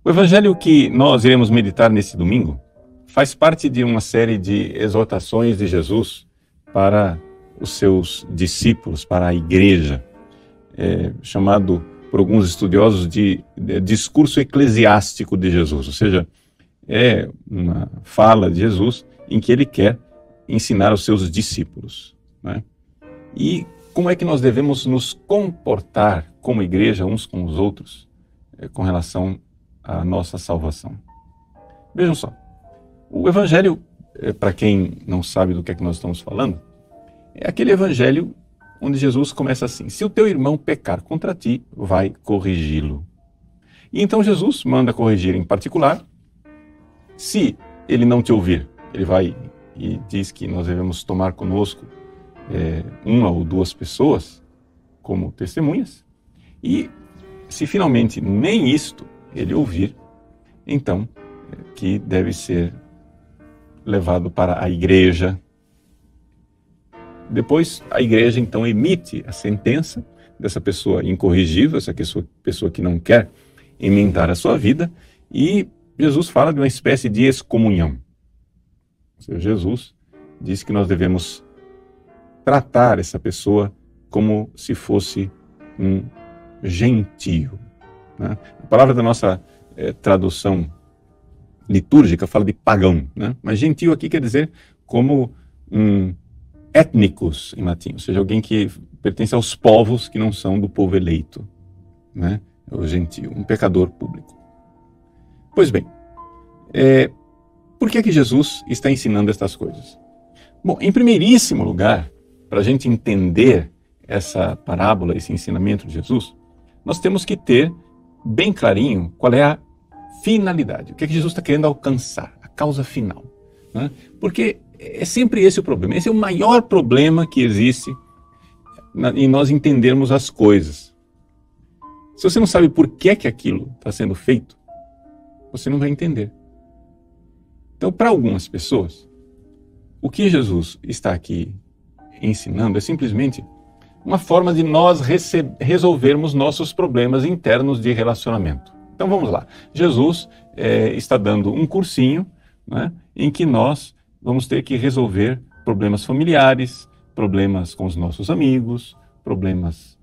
O evangelho que nós iremos meditar nesse domingo faz parte de uma série de exortações de Jesus para os seus discípulos, para a igreja, chamado por alguns estudiosos de discurso eclesiástico de Jesus, ou seja, é uma fala de Jesus em que ele quer ensinar aos seus discípulos, né? E como é que nós devemos nos comportar como igreja uns com os outros com relação à nossa salvação. Vejam só, o evangelho, para quem não sabe do que é que nós estamos falando, é aquele evangelho onde Jesus começa assim: se o teu irmão pecar contra ti, vai corrigi-lo. E então Jesus manda corrigir em particular. Se ele não te ouvir, ele vai e diz que nós devemos tomar conosco uma ou duas pessoas como testemunhas. E se finalmente nem isto ele ouvir, então que deve ser levado para a igreja. Depois a igreja então emite a sentença dessa pessoa incorrigível, essa pessoa que não quer emendar a sua vida, e Jesus fala de uma espécie de excomunhão. Ou seja, Jesus diz que nós devemos tratar essa pessoa como se fosse um gentio, né? A palavra da nossa tradução litúrgica fala de pagão, né? Mas gentio aqui quer dizer como um étnicos em latim, ou seja, alguém que pertence aos povos que não são do povo eleito, né? O gentio, um pecador público. Pois bem, por que Jesus está ensinando estas coisas? Bom, em primeiríssimo lugar, para a gente entender essa parábola, esse ensinamento de Jesus, nós temos que ter bem clarinho qual é a finalidade, o que é que Jesus está querendo alcançar, a causa final, né? Porque é sempre esse o problema, esse é o maior problema que existe em nós entendermos as coisas. Se você não sabe por que é que aquilo está sendo feito, você não vai entender. Então, para algumas pessoas, o que Jesus está aqui ensinando é simplesmente uma forma de nós resolvermos nossos problemas internos de relacionamento. Então vamos lá. Jesus está dando um cursinho, né, em que nós vamos ter que resolver problemas familiares, problemas com os nossos amigos, problemas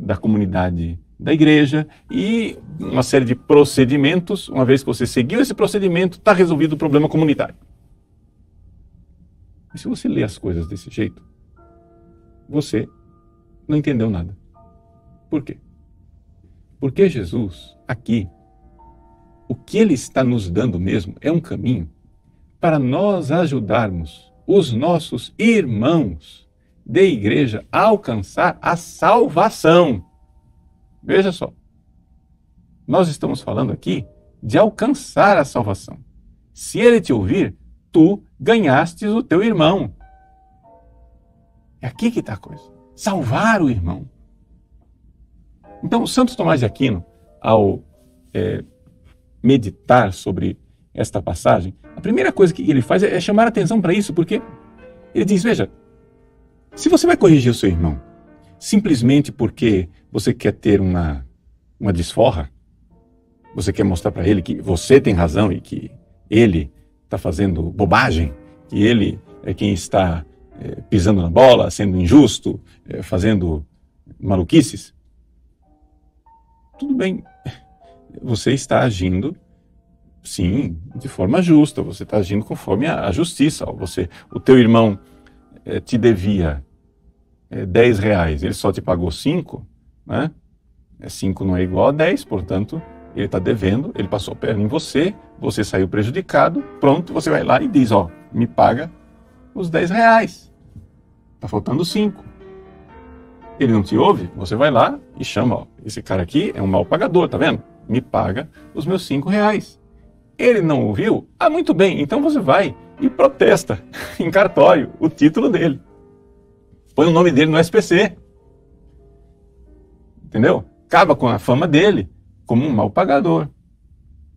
da comunidade da igreja e uma série de procedimentos. Uma vez que você seguiu esse procedimento, está resolvido o problema comunitário. E se você lê as coisas desse jeito, você não entendeu nada. Por quê? Porque Jesus, aqui, o que ele está nos dando mesmo é um caminho para nós ajudarmos os nossos irmãos de igreja a alcançar a salvação. Veja só, nós estamos falando aqui de alcançar a salvação. Se ele te ouvir, tu ganhastes o teu irmão. É aqui que está a coisa. Salvar o irmão. Então, Santo Tomás de Aquino, ao meditar sobre esta passagem, a primeira coisa que ele faz é chamar a atenção para isso, porque ele diz, veja, se você vai corrigir o seu irmão simplesmente porque você quer ter uma desforra, você quer mostrar para ele que você tem razão e que ele está fazendo bobagem, que ele é quem está pisando na bola, sendo injusto, fazendo maluquices, tudo bem, você está agindo, sim, de forma justa, você está agindo conforme a justiça. O teu irmão te devia R$10, ele só te pagou 5, né? 5 não é igual a 10, portanto, ele está devendo, ele passou a perna em você, você saiu prejudicado, pronto, você vai lá e diz, me paga os R$10. Está faltando 5. Ele não te ouve, você vai lá e chama, esse cara aqui é um mau pagador, tá vendo? Me paga os meus R$5. Ele não ouviu? Muito bem, então você vai e protesta em cartório o título dele. Põe o nome dele no SPC. Entendeu? Acaba com a fama dele como um mau pagador.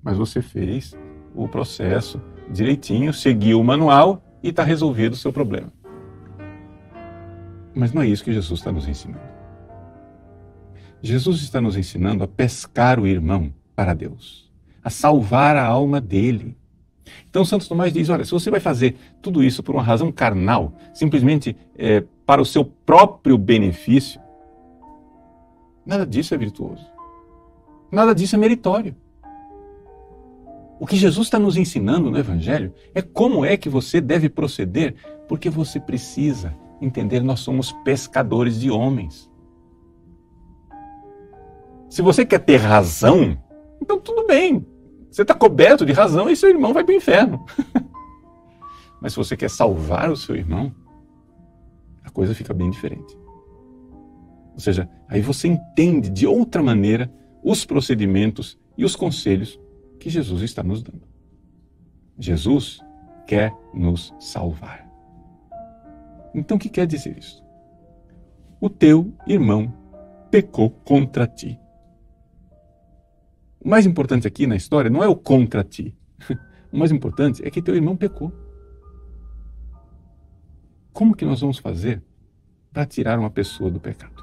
Mas você fez o processo direitinho, seguiu o manual e está resolvido o seu problema. Mas não é isso que Jesus está nos ensinando. Jesus está nos ensinando a pescar o irmão para Deus. a salvar a alma dele. Então Santo Tomás diz, olha, se você vai fazer tudo isso por uma razão carnal, simplesmente para o seu próprio benefício, nada disso é virtuoso. Nada disso é meritório. O que Jesus está nos ensinando no Evangelho é como é que você deve proceder, porque você precisa entender, nós somos pescadores de homens. Se você quer ter razão, então tudo bem. Você está coberto de razão e seu irmão vai para o inferno. Mas se você quer salvar o seu irmão, a coisa fica bem diferente. Ou seja, aí você entende de outra maneira os procedimentos e os conselhos que Jesus está nos dando. Jesus quer nos salvar. Então o que quer dizer isso? O teu irmão pecou contra ti. O mais importante aqui na história não é o contra ti. O mais importante é que teu irmão pecou. Como que nós vamos fazer para tirar uma pessoa do pecado?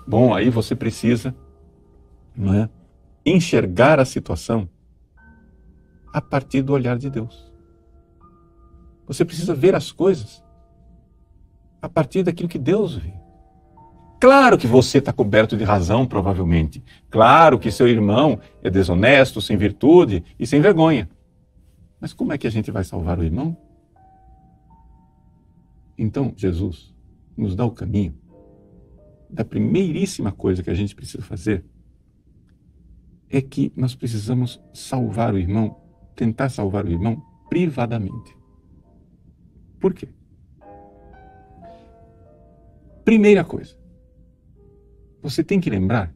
Bom, aí você precisa, não é, enxergar a situação a partir do olhar de Deus. Você precisa ver as coisas a partir daquilo que Deus vê. Claro que você está coberto de razão, provavelmente. Claro que seu irmão é desonesto, sem virtude e sem vergonha. Mas como é que a gente vai salvar o irmão? Então, Jesus nos dá o caminho da primeiríssima coisa que a gente precisa fazer é que nós precisamos salvar o irmão, tentar salvar o irmão privadamente. Por quê? Primeira coisa, você tem que lembrar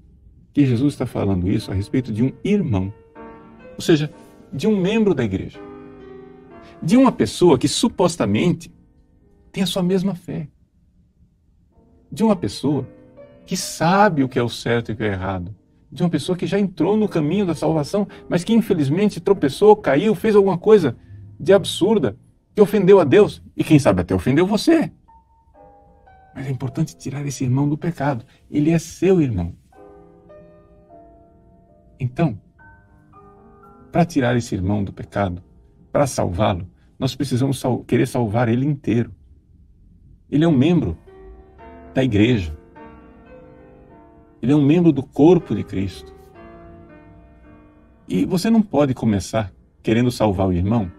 que Jesus está falando isso a respeito de um irmão, ou seja, de um membro da igreja, de uma pessoa que supostamente tem a sua mesma fé, de uma pessoa que sabe o que é o certo e o que é errado, de uma pessoa que já entrou no caminho da salvação, mas que infelizmente tropeçou, caiu, fez alguma coisa de absurda, que ofendeu a Deus e quem sabe até ofendeu você. Mas é importante tirar esse irmão do pecado. Ele é seu irmão. Então, para tirar esse irmão do pecado, para salvá-lo, nós precisamos querer salvar ele inteiro. Ele é um membro da igreja. Ele é um membro do corpo de Cristo. E você não pode começar querendo salvar o irmão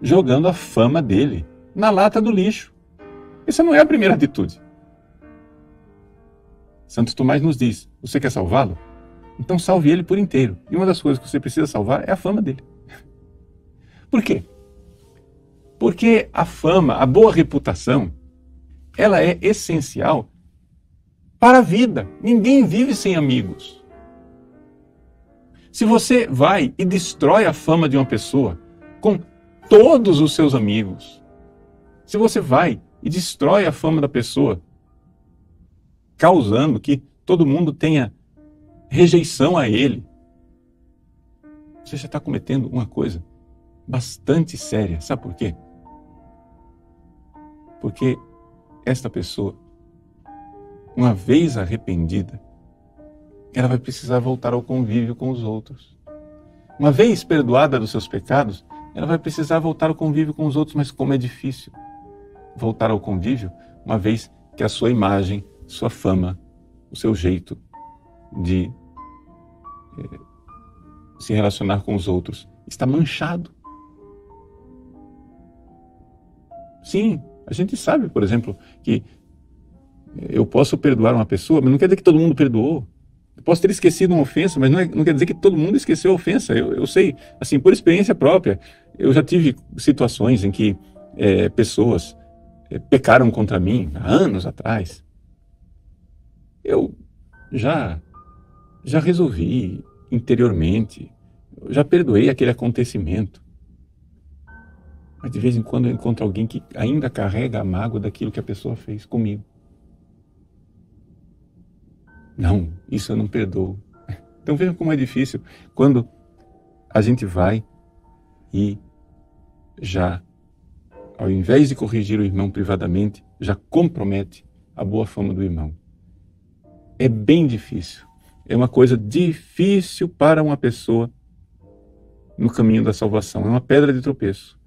jogando a fama dele na lata do lixo. Essa não é a primeira atitude. Santo Tomás nos diz, você quer salvá-lo? Então salve ele por inteiro. E uma das coisas que você precisa salvar é a fama dele. Por quê? Porque a fama, a boa reputação, ela é essencial para a vida. Ninguém vive sem amigos. Se você vai e destrói a fama de uma pessoa com todos os seus amigos, se você vai e destrói a fama da pessoa, causando que todo mundo tenha rejeição a ele, você já está cometendo uma coisa bastante séria. Sabe por quê? Porque esta pessoa, uma vez arrependida, ela vai precisar voltar ao convívio com os outros. Uma vez perdoada dos seus pecados, ela vai precisar voltar ao convívio com os outros, mas como é difícil voltar ao convívio, uma vez que a sua imagem, sua fama, o seu jeito de se relacionar com os outros está manchado. Sim, a gente sabe, por exemplo, que eu posso perdoar uma pessoa, mas não quer dizer que todo mundo perdoou. Eu posso ter esquecido uma ofensa, mas não quer dizer que todo mundo esqueceu a ofensa. Eu sei, assim, por experiência própria, eu já tive situações em que pessoas pecaram contra mim há anos atrás. Eu já resolvi interiormente, eu já perdoei aquele acontecimento. Mas de vez em quando eu encontro alguém que ainda carrega a mágoa daquilo que a pessoa fez comigo. Não, isso eu não perdoo. Então veja como é difícil quando a gente vai e já, ao invés de corrigir o irmão privadamente, já compromete a boa fama do irmão. É bem difícil é uma coisa difícil para uma pessoa no caminho da salvação. É uma pedra de tropeço.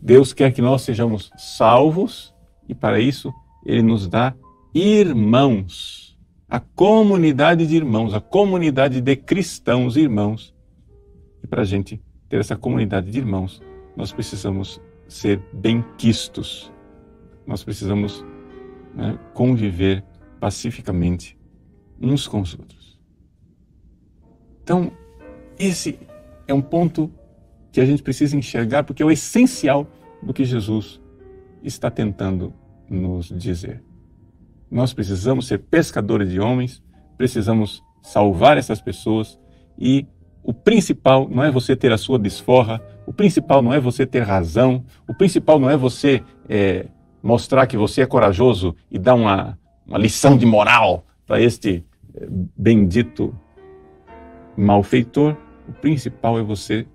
Deus quer que nós sejamos salvos e para isso Ele nos dá irmãos. A comunidade de irmãos, a comunidade de cristãos irmãos. E para a gente ter essa comunidade de irmãos, nós precisamos ser benquistos. Nós precisamos, né, conviver pacificamente uns com os outros. Então, esse é um ponto que a gente precisa enxergar, porque é o essencial do que Jesus está tentando nos dizer. Nós precisamos ser pescadores de homens, precisamos salvar essas pessoas e o principal não é você ter a sua desforra, o principal não é você ter razão, o principal não é você mostrar que você é corajoso e dar uma lição de moral para este bendito malfeitor. O principal é você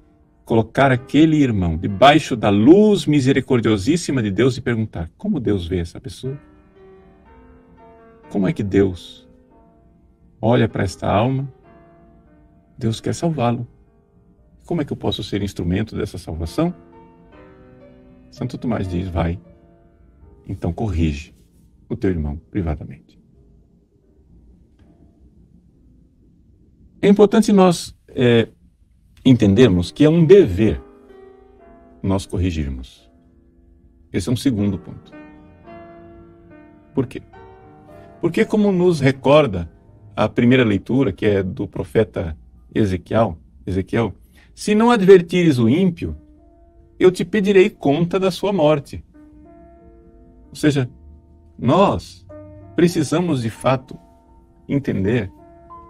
colocar aquele irmão debaixo da luz misericordiosíssima de Deus e perguntar: como Deus vê essa pessoa? Como é que Deus olha para esta alma? Deus quer salvá-lo. Como é que eu posso ser instrumento dessa salvação? Santo Tomás diz: vai, então corrige o teu irmão privadamente. É importante nós entendermos que é um dever nós corrigirmos. Esse é um segundo ponto. Por quê? Porque, como nos recorda a primeira leitura, que é do profeta Ezequiel, se não advertires o ímpio, eu te pedirei conta da sua morte. Ou seja, nós precisamos de fato entender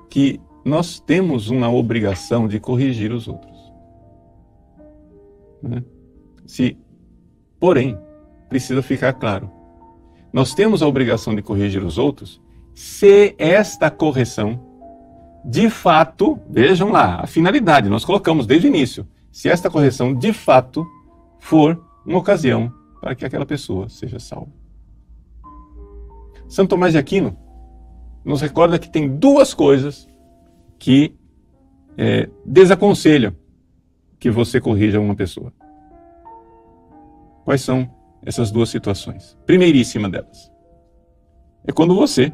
que nós temos uma obrigação de corrigir os outros. Né? Porém, precisa ficar claro, nós temos a obrigação de corrigir os outros se esta correção, de fato, vejam lá, a finalidade, nós colocamos desde o início, se esta correção, de fato, for uma ocasião para que aquela pessoa seja salva. Santo Tomás de Aquino nos recorda que tem duas coisas que desaconselham que você corrija uma pessoa. Quais são essas duas situações? Primeiríssima delas é quando você,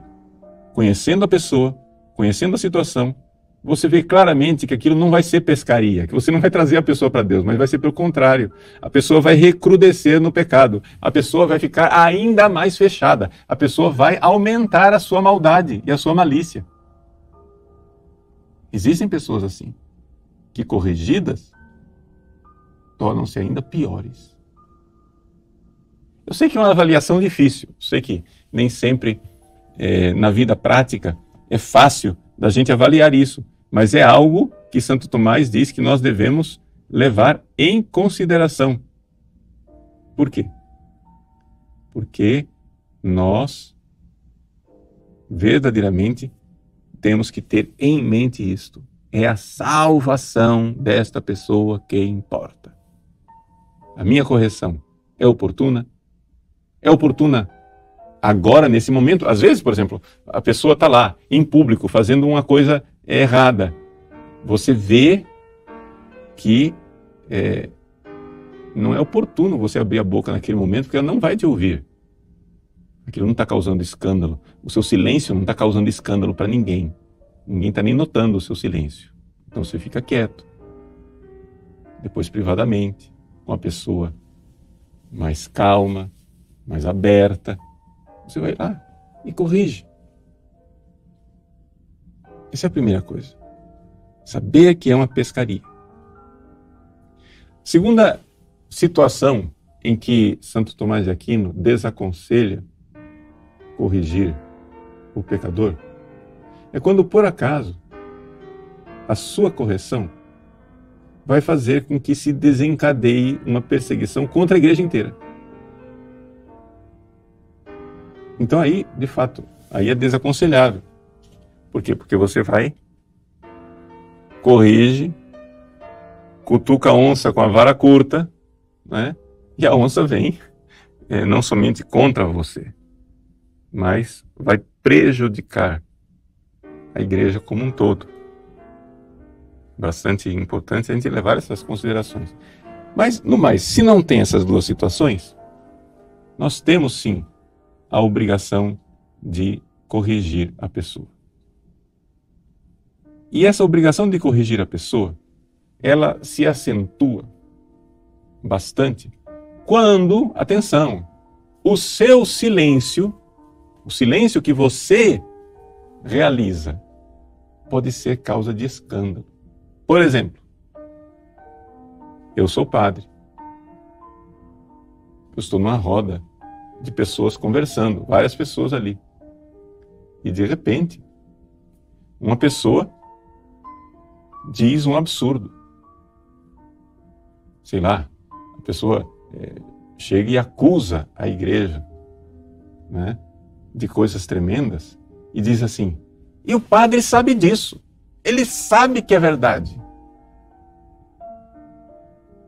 conhecendo a pessoa, conhecendo a situação, você vê claramente que aquilo não vai ser pescaria, que você não vai trazer a pessoa para Deus, mas vai ser pelo contrário. A pessoa vai recrudescer no pecado, a pessoa vai ficar ainda mais fechada, a pessoa vai aumentar a sua maldade e a sua malícia. Existem pessoas assim, que corrigidas, tornam-se ainda piores. Eu sei que é uma avaliação difícil, eu sei que nem sempre na vida prática é fácil da gente avaliar isso, mas é algo que Santo Tomás diz que nós devemos levar em consideração. Por quê? Porque nós verdadeiramente temos que ter em mente isto. É a salvação desta pessoa que importa. A minha correção é oportuna? É oportuna agora, nesse momento? Às vezes, por exemplo, a pessoa está lá, em público, fazendo uma coisa errada. Você vê que não é oportuno você abrir a boca naquele momento, porque ela não vai te ouvir. Aquilo não está causando escândalo. O seu silêncio não está causando escândalo para ninguém. Ninguém está nem notando o seu silêncio. Então você fica quieto. Depois, privadamente, com a pessoa mais calma, mais aberta, você vai lá e corrige. Essa é a primeira coisa. Saber que é uma pescaria. Segunda situação em que Santo Tomás de Aquino desaconselha corrigir o pecador é quando, por acaso, a sua correção vai fazer com que se desencadeie uma perseguição contra a igreja inteira. Então aí, de fato, aí é desaconselhável. Por quê? Porque você vai, corrige, cutuca a onça com a vara curta, né? E a onça vem não somente contra você, mas vai prejudicar a igreja como um todo. Bastante importante a gente levar essas considerações. Mas, no mais, se não tem essas duas situações, nós temos sim a obrigação de corrigir a pessoa. E essa obrigação de corrigir a pessoa, ela se acentua bastante quando, atenção, o seu silêncio, o silêncio que você realiza, pode ser causa de escândalo. Por exemplo, eu sou padre. Eu estou numa roda de pessoas conversando, várias pessoas ali. E de repente, uma pessoa diz um absurdo. Sei lá, a pessoa chega e acusa a igreja, né, de coisas tremendas e diz assim: e o padre sabe disso, ele sabe que é verdade.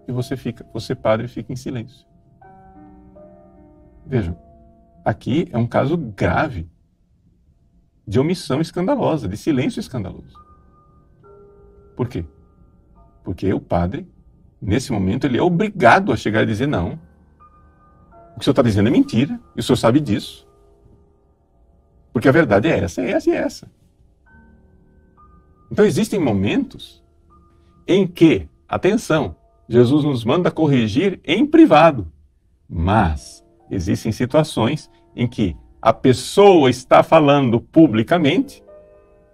E você padre fica em silêncio. Vejam, aqui é um caso grave de omissão escandalosa, de silêncio escandaloso. Por quê? Porque o padre, nesse momento, ele é obrigado a chegar e dizer: não, o que o senhor está dizendo é mentira, e o senhor sabe disso. Porque a verdade é essa, é essa e é essa. Então existem momentos em que, atenção, Jesus nos manda corrigir em privado, mas existem situações em que a pessoa está falando publicamente,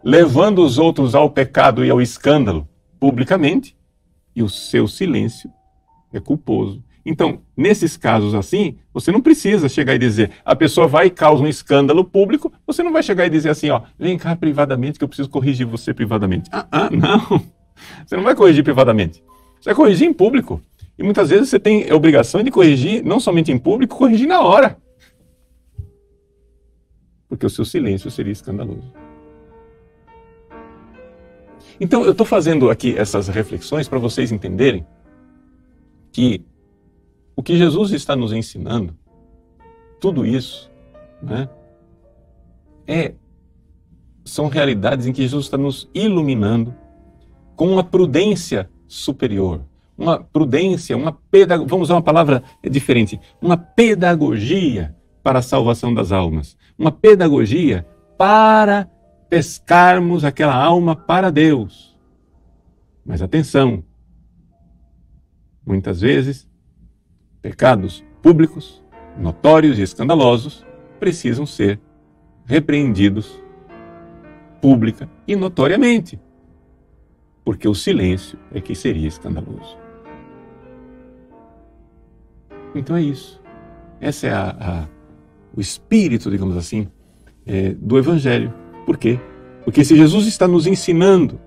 levando os outros ao pecado e ao escândalo publicamente, e o seu silêncio é culposo. Então, nesses casos assim, você não precisa chegar e dizer, a pessoa vai e causa um escândalo público, você não vai chegar e dizer assim, ó, vem cá privadamente que eu preciso corrigir você privadamente. Não, você não vai corrigir privadamente, você vai corrigir em público. E muitas vezes você tem a obrigação de corrigir, não somente em público, corrigir na hora. Porque o seu silêncio seria escandaloso. Então, eu estou fazendo aqui essas reflexões para vocês entenderem que o que Jesus está nos ensinando, tudo isso, né, são realidades em que Jesus está nos iluminando com uma prudência superior. Uma prudência, vamos usar uma palavra diferente, uma pedagogia para a salvação das almas. Uma pedagogia para pescarmos aquela alma para Deus. Mas atenção, muitas vezes, pecados públicos, notórios e escandalosos precisam ser repreendidos pública e notoriamente, porque o silêncio é que seria escandaloso. Então é isso. Esse é o espírito, digamos assim, do Evangelho. Por quê? Porque se Jesus está nos ensinando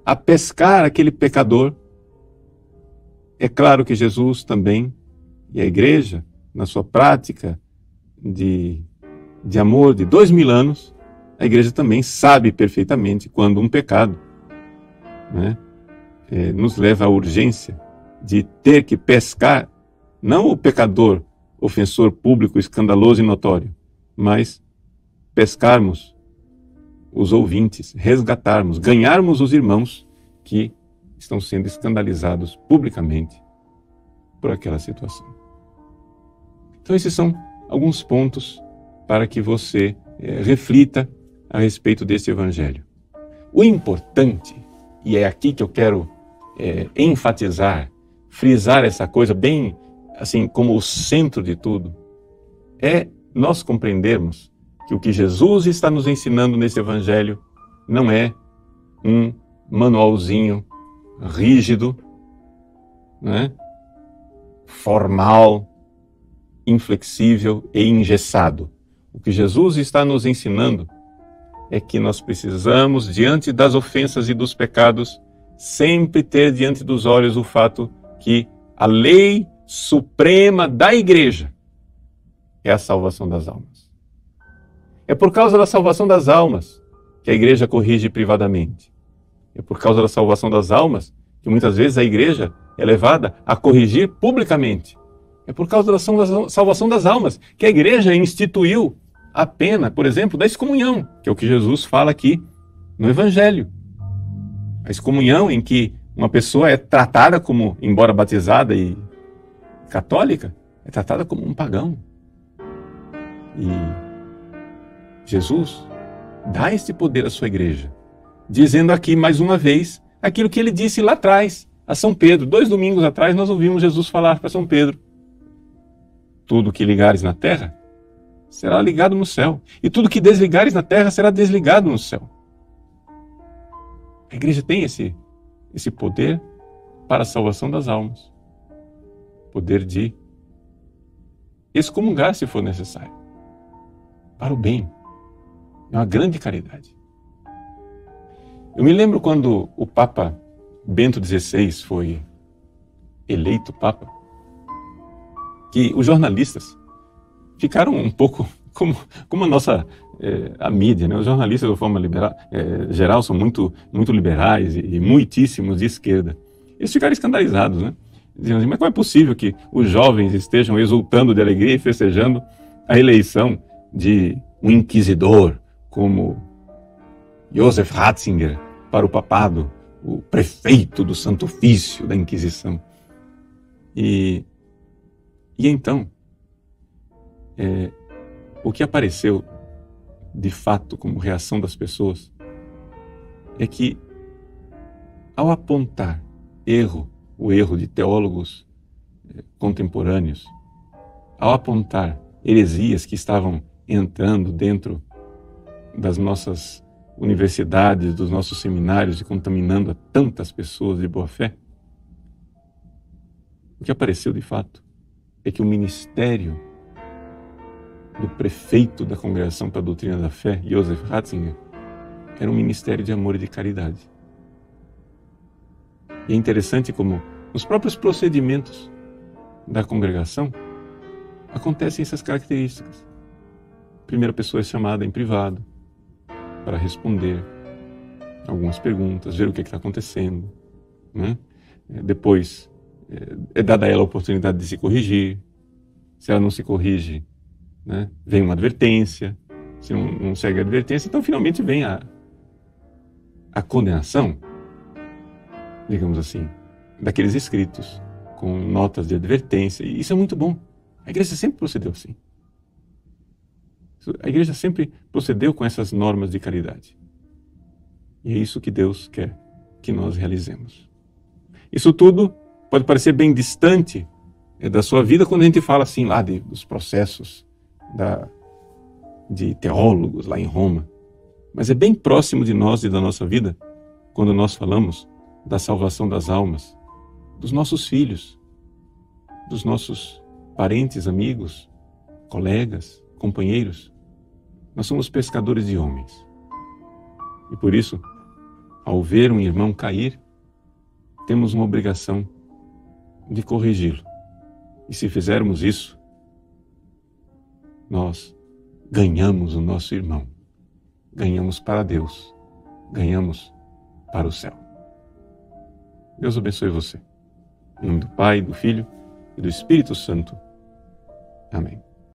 a pescar aquele pecador, é claro que Jesus também, e a igreja, na sua prática de amor de 2000 anos, a igreja também sabe perfeitamente quando um pecado, né, nos leva à urgência de ter que pescar, não o pecador, ofensor público, escandaloso e notório, mas pescarmos os ouvintes, resgatarmos, ganharmos os irmãos que estão sendo escandalizados publicamente por aquela situação. Então esses são alguns pontos para que você reflita a respeito desse Evangelho. O importante, e é aqui que eu quero enfatizar, frisar essa coisa bem assim como o centro de tudo, é nós compreendermos que o que Jesus está nos ensinando nesse Evangelho não é um manualzinho rígido, né, formal, inflexível e engessado. O que Jesus está nos ensinando é que nós precisamos, diante das ofensas e dos pecados, sempre ter diante dos olhos o fato que a lei suprema da igreja é a salvação das almas. É por causa da salvação das almas que a igreja corrige privadamente. É por causa da salvação das almas que muitas vezes a igreja é levada a corrigir publicamente. É por causa da salvação das almas que a igreja instituiu a pena, por exemplo, da excomunhão, que é o que Jesus fala aqui no Evangelho. A excomunhão em que uma pessoa é tratada como, embora batizada e católica, é tratada como um pagão. E Jesus dá este poder à sua igreja, dizendo aqui mais uma vez aquilo que ele disse lá atrás a São Pedro. 2 domingos atrás nós ouvimos Jesus falar para São Pedro: tudo que ligares na terra será ligado no céu, e tudo que desligares na terra será desligado no céu. A igreja tem esse poder para a salvação das almas, poder de excomungar se for necessário, para o bem. É uma grande caridade. Eu me lembro quando o Papa Bento XVI foi eleito Papa, que os jornalistas ficaram um pouco como a nossa a mídia, né? Os jornalistas, de forma geral, são muito liberais e muitíssimos de esquerda. Eles ficaram escandalizados, né? Dizendo assim: mas como é possível que os jovens estejam exultando de alegria e festejando a eleição de um inquisidor como Joseph Ratzinger para o papado, o prefeito do Santo Ofício da Inquisição? E então, o que apareceu de fato como reação das pessoas é que, ao apontar o erro de teólogos contemporâneos, ao apontar heresias que estavam entrando dentro das nossas universidades, dos nossos seminários e contaminando a tantas pessoas de boa fé, o que apareceu de fato é que o ministério do prefeito da Congregação para a Doutrina da Fé, Joseph Ratzinger, era um ministério de amor e de caridade. E é interessante como nos próprios procedimentos da congregação acontecem essas características. A primeira pessoa é chamada em privado para responder algumas perguntas, ver o que está acontecendo, né? Depois é dada a ela a oportunidade de se corrigir. Se ela não se corrige, né, vem uma advertência. Se não segue a advertência, então finalmente vem a condenação, digamos assim, daqueles escritos com notas de advertência. E isso é muito bom. A igreja sempre procedeu assim. A igreja sempre procedeu com essas normas de caridade. E é isso que Deus quer que nós realizemos. Isso tudo pode parecer bem distante da sua vida quando a gente fala assim lá dos processos de teólogos lá em Roma. Mas é bem próximo de nós e da nossa vida quando nós falamos da salvação das almas, dos nossos filhos, dos nossos parentes, amigos, colegas, companheiros. Nós somos pescadores de homens. E por isso, ao ver um irmão cair, temos uma obrigação de corrigi-lo. E se fizermos isso, nós ganhamos o nosso irmão. Ganhamos para Deus. Ganhamos para o céu. Deus abençoe você. Em nome do Pai, do Filho e do Espírito Santo. Amém.